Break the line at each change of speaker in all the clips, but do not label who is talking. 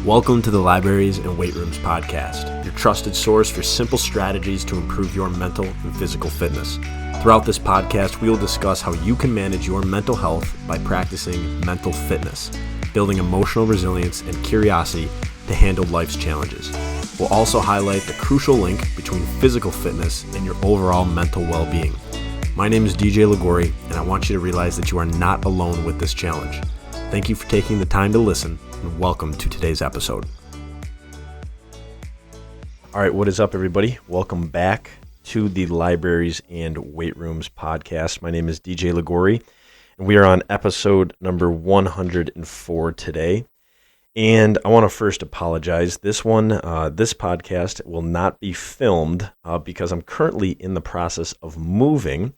Welcome to the Libraries and Weight Rooms podcast, your trusted source for simple strategies to improve your mental and physical fitness. Throughout this podcast, we will discuss how you can manage your mental health by practicing mental fitness, building emotional resilience and curiosity to handle life's challenges. We'll also highlight the crucial link between physical fitness and your overall mental well-being. My name is DJ Ligori, and I want you to realize that you are not alone with this challenge. Thank you for taking the time to listen, and welcome to today's episode. All right, what is up, everybody? Welcome back to the Libraries and Weight Rooms podcast. My name is DJ Ligori, and we are on episode number 104 today. And I want to first apologize. This podcast will not be filmed because I'm currently in the process of moving.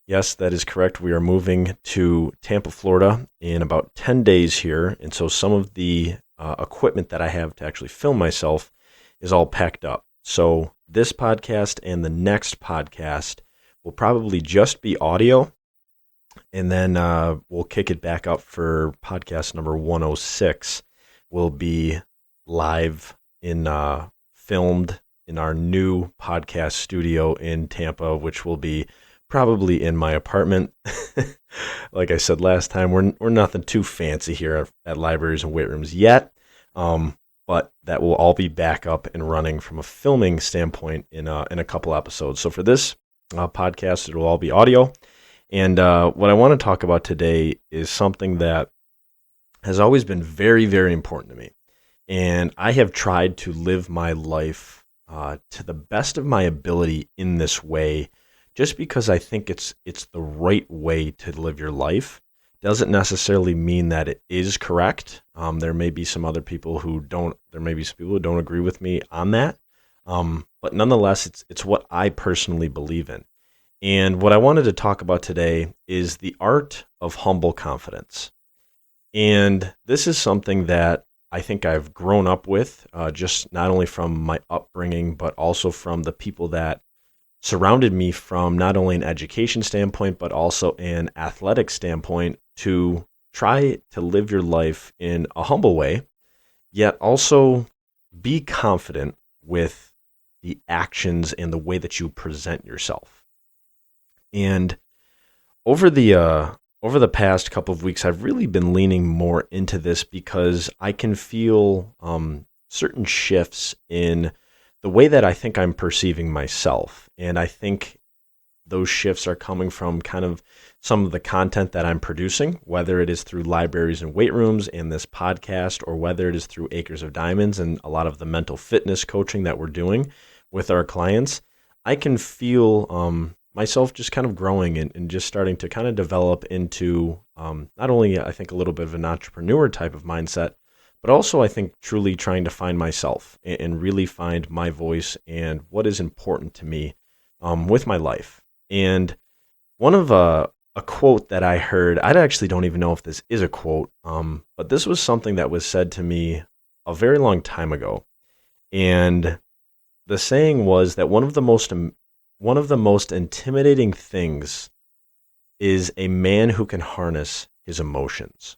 Yes, that is correct. We are moving to Tampa, Florida in about 10 days here. And so some of the equipment that I have to actually film myself is all packed up. So this podcast and the next podcast will probably just be audio. And then we'll kick it back up for podcast number 106. Will be live filmed in our new podcast studio in Tampa, which will be probably in my apartment. Like I said last time, we're nothing too fancy here at Libraries and Weight Rooms yet, but that will all be back up and running from a filming standpoint in a couple episodes. So for this podcast, it will all be audio. And what I want to talk about today is something that has always been very, very important to me. And I have tried to live my life to the best of my ability in this way, just because I think it's the right way to live your life. Doesn't necessarily mean that it is correct. There may be some people who don't agree with me on that. But nonetheless, it's what I personally believe in. And what I wanted to talk about today is the art of humble confidence. And this is something that I think I've grown up with, just not only from my upbringing, but also from the people that surrounded me from not only an education standpoint, but also an athletic standpoint, to try to live your life in a humble way, yet also be confident with the actions and the way that you present yourself. And over the past couple of weeks, I've really been leaning more into this because I can feel certain shifts in the way that I think I'm perceiving myself. And I think those shifts are coming from kind of some of the content that I'm producing, whether it is through Libraries and Weight Rooms and this podcast, or whether it is through Acres of Diamonds and a lot of the mental fitness coaching that we're doing with our clients. I can feel myself just kind of growing and just starting to kind of develop into not only, I think, a little bit of an entrepreneur type of mindset, but also I think truly trying to find myself and really find my voice and what is important to me with my life. And one of a quote that I heard, I actually don't even know if this is a quote, but this was something that was said to me a very long time ago. And the saying was that one of the most intimidating things is a man who can harness his emotions.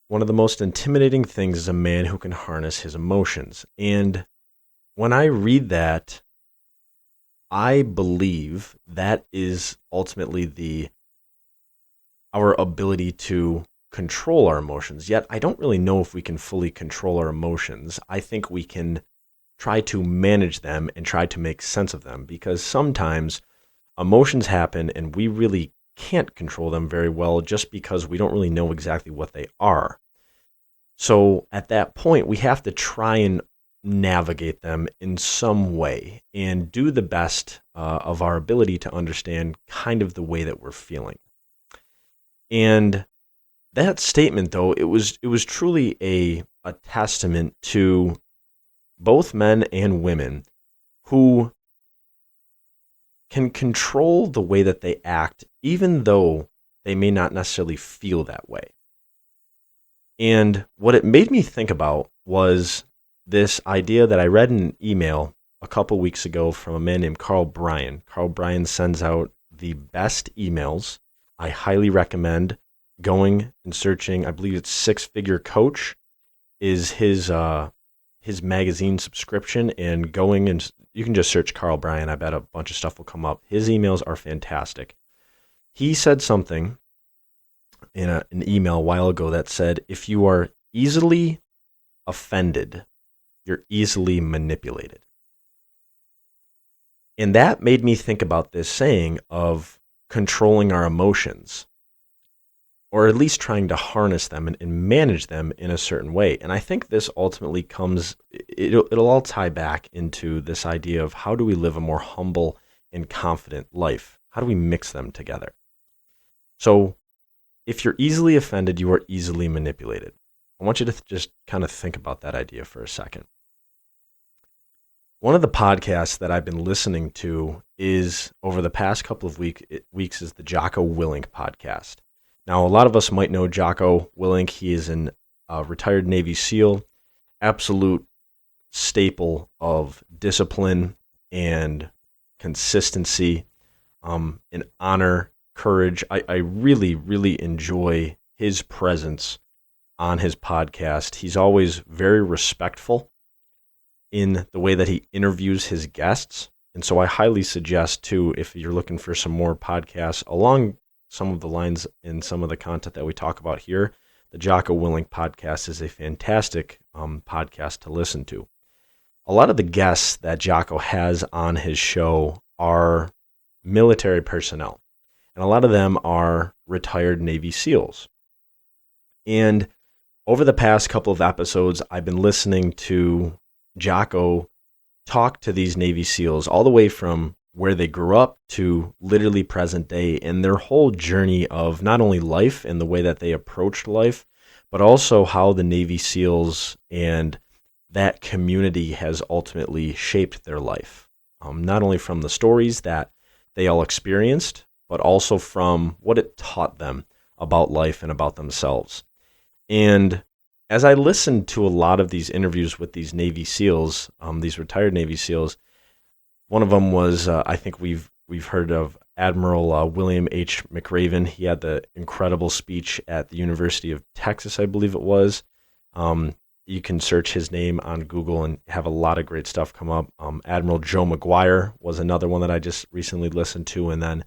One of the most intimidating things is a man who can harness his emotions. And when I read that, I believe that is ultimately our ability to control our emotions. Yet I don't really know if we can fully control our emotions. I think we can try to manage them and try to make sense of them, because sometimes emotions happen and we really can't control them very well just because we don't really know exactly what they are. So at that point, we have to try and navigate them in some way and do the best of our ability to understand kind of the way that we're feeling. And that statement, though, it was truly a testament to both men and women who can control the way that they act, even though they may not necessarily feel that way. And what it made me think about was this idea that I read in an email a couple weeks ago from a man named Carl Bryan. Carl Bryan sends out the best emails. I highly recommend going and searching, I believe it's Six Figure Coach is his magazine subscription, and going and you can just search Carl Bryan. I bet a bunch of stuff will come up. His emails are fantastic. He said something in an email a while ago that said, if you are easily offended, you're easily manipulated. And that made me think about this saying of controlling our emotions, or at least trying to harness them and manage them in a certain way. And I think this ultimately comes, it'll all tie back into this idea of how do we live a more humble and confident life? How do we mix them together? So if you're easily offended, you are easily manipulated. I want you to just kind of think about that idea for a second. One of the podcasts that I've been listening to is, over the past couple of weeks, is the Jocko Willink podcast. Now, a lot of us might know Jocko Willink. He is a retired Navy SEAL, absolute staple of discipline and consistency, and honor, courage. I really, really enjoy his presence on his podcast. He's always very respectful in the way that he interviews his guests. And so I highly suggest, too, if you're looking for some more podcasts along some of the lines in some of the content that we talk about here, the Jocko Willink podcast is a fantastic podcast to listen to. A lot of the guests that Jocko has on his show are military personnel, and a lot of them are retired Navy SEALs. And over the past couple of episodes, I've been listening to Jocko talk to these Navy SEALs all the way from where they grew up to literally present day, and their whole journey of not only life and the way that they approached life, but also how the Navy SEALs and that community has ultimately shaped their life. Not only from the stories that they all experienced, but also from what it taught them about life and about themselves. And as I listened to a lot of these interviews with these Navy SEALs, these retired Navy SEALs, one of them was, I think we've heard of Admiral William H. McRaven. He had the incredible speech at the University of Texas, I believe it was. You can search his name on Google and have a lot of great stuff come up. Admiral Joe McGuire was another one that I just recently listened to. And then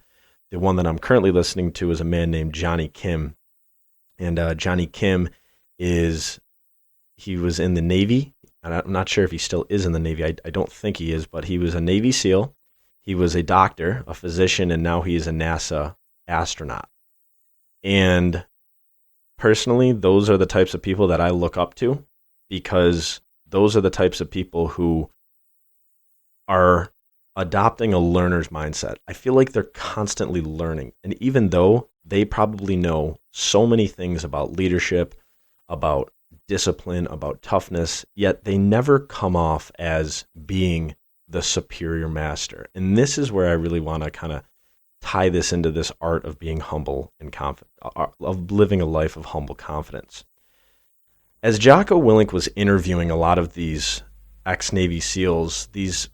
the one that I'm currently listening to is a man named Johnny Kim. And Johnny Kim he was in the Navy. And I'm not sure if he still is in the Navy. I don't think he is, but he was a Navy SEAL. He was a doctor, a physician, and now he is a NASA astronaut. And personally, those are the types of people that I look up to, because those are the types of people who are adopting a learner's mindset. I feel like they're constantly learning. And even though they probably know so many things about leadership, about discipline, about toughness, yet they never come off as being the superior master. And this is where I really want to kind of tie this into this art of being humble and confident, of living a life of humble confidence. As Jocko Willink was interviewing a lot of these ex-Navy SEALs, these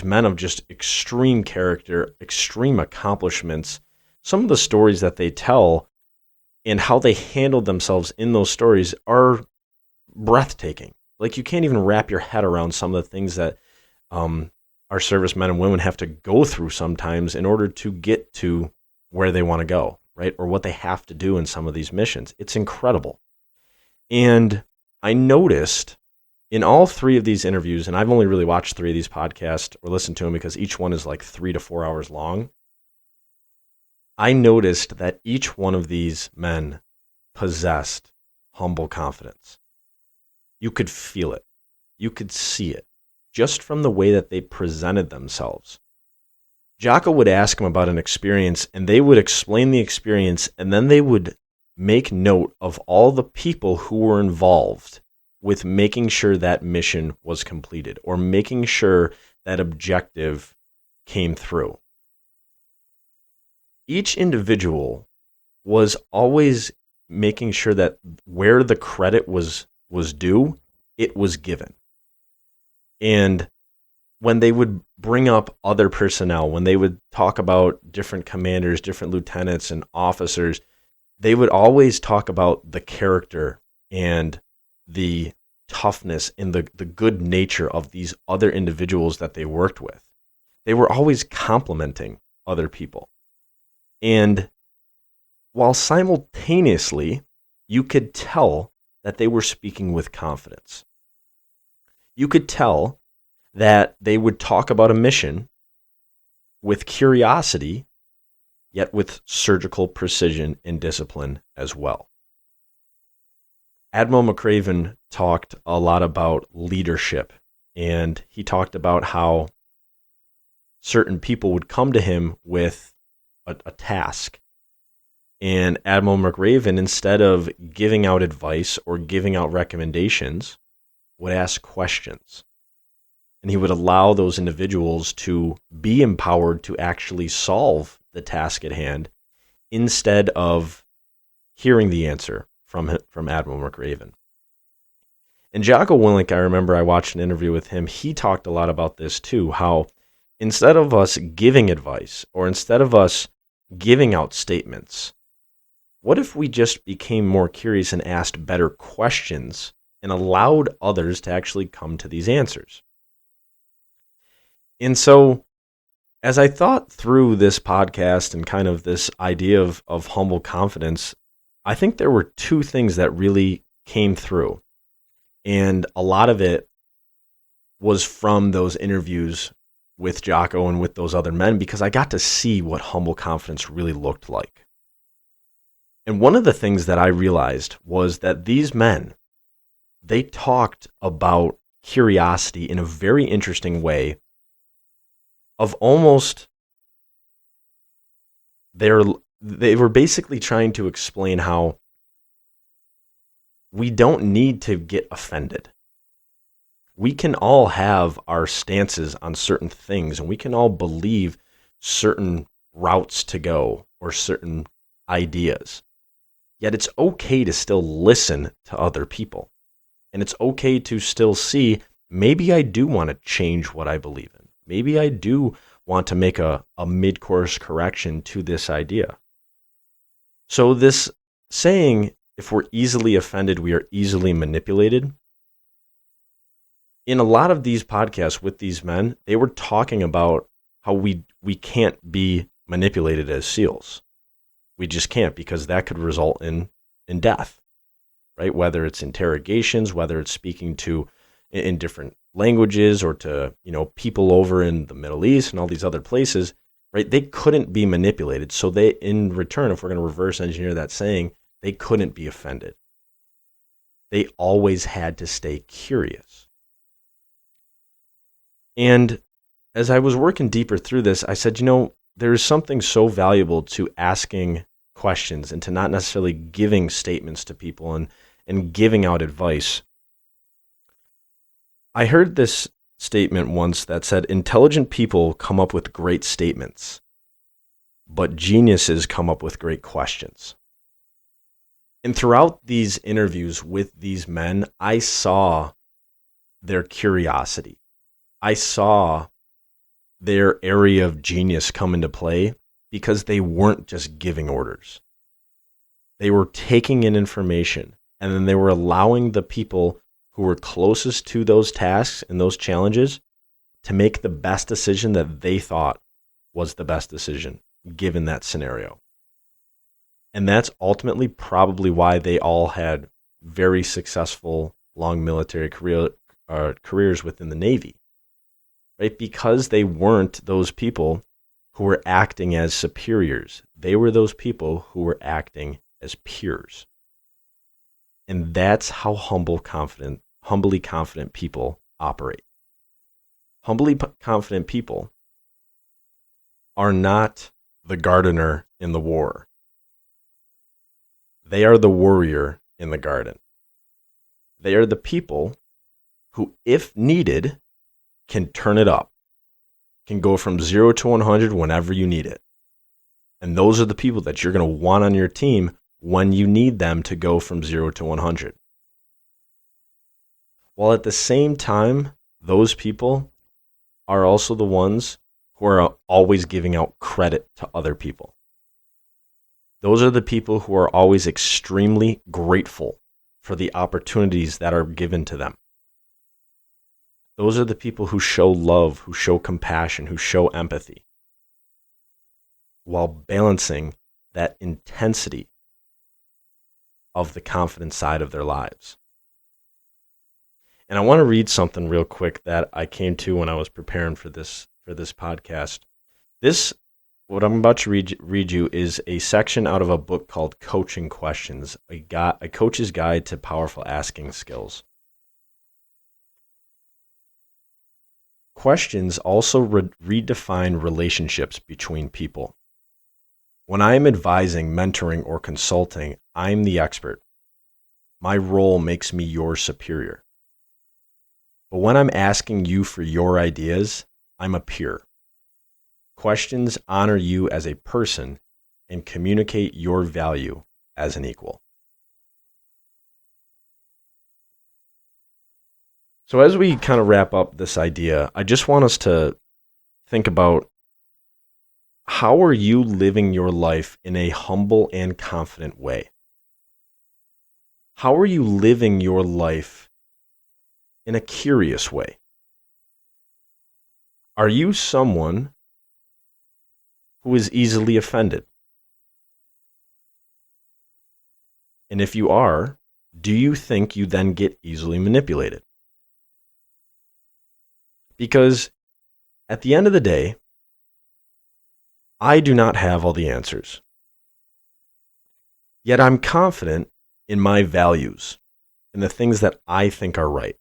men of just extreme character, extreme accomplishments, some of the stories that they tell and how they handled themselves in those stories are breathtaking. Like, you can't even wrap your head around some of the things that our servicemen and women have to go through sometimes in order to get to where they want to go, right? Or what they have to do in some of these missions. It's incredible. And I noticed in all three of these interviews, and I've only really watched three of these podcasts or listened to them because each one is like 3 to 4 hours long. I noticed that each one of these men possessed humble confidence. You could feel it. You could see it just from the way that they presented themselves. Jocko would ask them about an experience, and they would explain the experience, and then they would make note of all the people who were involved with making sure that mission was completed or making sure that objective came through. Each individual was always making sure that where the credit was due, it was given. And when they would bring up other personnel, when they would talk about different commanders, different lieutenants and officers, they would always talk about the character and the toughness and the good nature of these other individuals that they worked with. They were always complimenting other people. And while simultaneously, you could tell that they were speaking with confidence. You could tell that they would talk about a mission with curiosity, yet with surgical precision and discipline as well. Admiral McRaven talked a lot about leadership, and he talked about how certain people would come to him with a task. And Admiral McRaven, instead of giving out advice or giving out recommendations, would ask questions. And he would allow those individuals to be empowered to actually solve the task at hand instead of hearing the answer from Admiral McRaven. And Jocko Willink, I remember I watched an interview with him. He talked a lot about this too, how instead of us giving advice or instead of us giving out statements, what if we just became more curious and asked better questions and allowed others to actually come to these answers? And so, as I thought through this podcast and kind of this idea of humble confidence, I think there were two things that really came through. And a lot of it was from those interviews with Jocko and with those other men, because I got to see what humble confidence really looked like. And one of the things that I realized was that these men, they talked about curiosity in a very interesting way of almost, they were basically trying to explain how we don't need to get offended. We can all have our stances on certain things, and we can all believe certain routes to go or certain ideas. Yet it's okay to still listen to other people. And it's okay to still see, maybe I do want to change what I believe in. Maybe I do want to make a mid-course correction to this idea. So this saying, if we're easily offended, we are easily manipulated. In a lot of these podcasts with these men, they were talking about how we can't be manipulated as SEALs. We just can't, because that could result in death, right? Whether it's interrogations, whether it's speaking to in different languages or to, people over in the Middle East and all these other places, right? They couldn't be manipulated. So they, in return, if we're going to reverse engineer that saying, they couldn't be offended. They always had to stay curious. And as I was working deeper through this, I said, there's something so valuable to asking questions and to not necessarily giving statements to people and giving out advice. I heard this statement once that said, intelligent people come up with great statements, but geniuses come up with great questions. And throughout these interviews with these men, I saw their curiosity. I saw their area of genius come into play, because they weren't just giving orders. They were taking in information, and then they were allowing the people who were closest to those tasks and those challenges to make the best decision that they thought was the best decision given that scenario. And that's ultimately probably why they all had very successful long military careers within the Navy, right? Because they weren't those people who were acting as superiors. They were those people who were acting as peers. And that's how humbly confident people operate. Humbly confident people are not the gardener in the war. They are the warrior in the garden. They are the people who, if needed, can turn it up, can go from 0 to 100 whenever you need it. And those are the people that you're going to want on your team when you need them to go from 0 to 100. While at the same time, those people are also the ones who are always giving out credit to other people. Those are the people who are always extremely grateful for the opportunities that are given to them. Those are the people who show love, who show compassion, who show empathy, while balancing that intensity of the confident side of their lives. And I want to read something real quick that I came to when I was preparing for this podcast. What I'm about to read you is a section out of a book called Coaching Questions, a coach's guide to powerful asking skills. Questions also redefine relationships between people. When I am advising, mentoring, or consulting, I'm the expert. My role makes me your superior. But when I'm asking you for your ideas, I'm a peer. Questions honor you as a person and communicate your value as an equal. So as we kind of wrap up this idea, I just want us to think about, how are you living your life in a humble and confident way? How are you living your life in a curious way? Are you someone who is easily offended? And if you are, do you think you then get easily manipulated? Because at the end of the day, I do not have all the answers. Yet I'm confident in my values and the things that I think are right.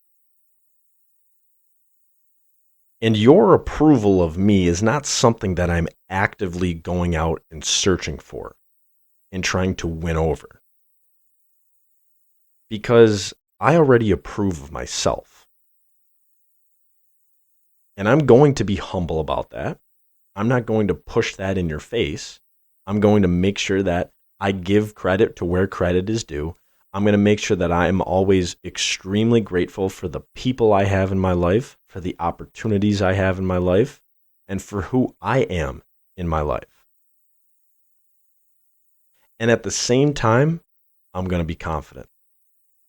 And your approval of me is not something that I'm actively going out and searching for and trying to win over. Because I already approve of myself. And I'm going to be humble about that. I'm not going to push that in your face. I'm going to make sure that I give credit to where credit is due. I'm going to make sure that I am always extremely grateful for the people I have in my life, for the opportunities I have in my life, and for who I am in my life. And at the same time, I'm going to be confident.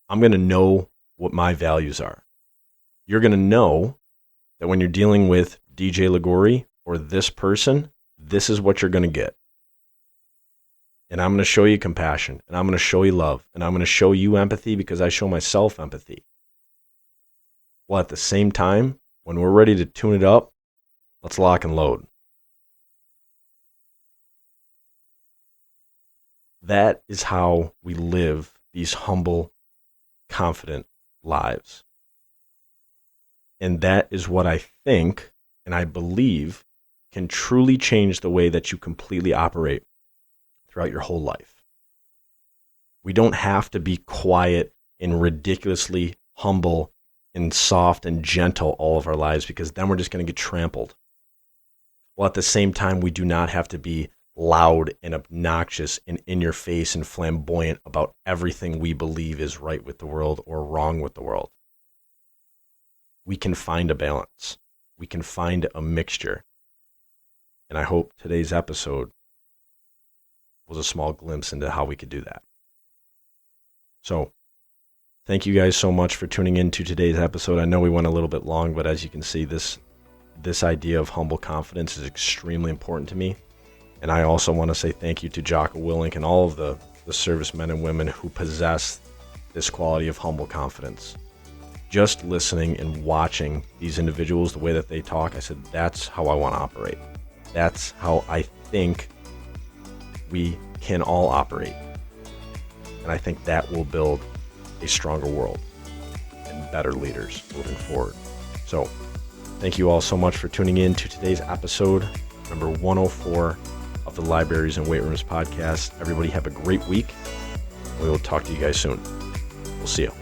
I'm going to know what my values are. You're going to know that when you're dealing with DJ Liguori or this person, this is what you're going to get. And I'm going to show you compassion, and I'm going to show you love, and I'm going to show you empathy because I show myself empathy. Well, at the same time, when we're ready to tune it up, let's lock and load. That is how we live these humble, confident lives. And that is what I think and I believe can truly change the way that you completely operate throughout your whole life. We don't have to be quiet and ridiculously humble and soft and gentle all of our lives, because then we're just going to get trampled. While at the same time, we do not have to be loud and obnoxious and in your face and flamboyant about everything we believe is right with the world or wrong with the world. We can find a balance. We can find a mixture. And I hope today's episode was a small glimpse into how we could do that. So, thank you guys so much for tuning in to today's episode. I know we went a little bit long, but as you can see, this idea of humble confidence is extremely important to me. And I also want to say thank you to Jocko Willink and all of the servicemen and women who possess this quality of humble confidence. Just listening and watching these individuals, the way that they talk, I said, that's how I want to operate. That's how I think we can all operate. And I think that will build a stronger world and better leaders moving forward. So, thank you all so much for tuning in to today's episode, number 104 of the Libraries and Weight Rooms podcast. Everybody have a great week. We will talk to you guys soon. We'll see you.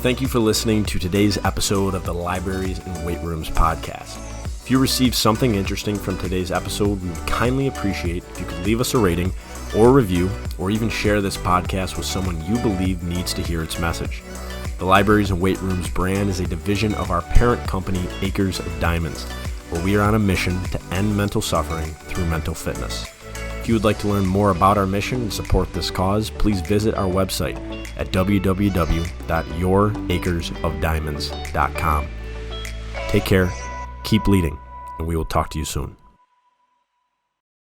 Thank you for listening to today's episode of the Libraries and Weight Rooms podcast. If you received something interesting from today's episode, we would kindly appreciate if you could leave us a rating or a review, or even share this podcast with someone you believe needs to hear its message. The Libraries and Weight Rooms brand is a division of our parent company, Acres of Diamonds, where we are on a mission to end mental suffering through mental fitness. If you would like to learn more about our mission and support this cause, please visit our website, at www.youracresofdiamonds.com. Take care, keep leading, and we will talk to you soon.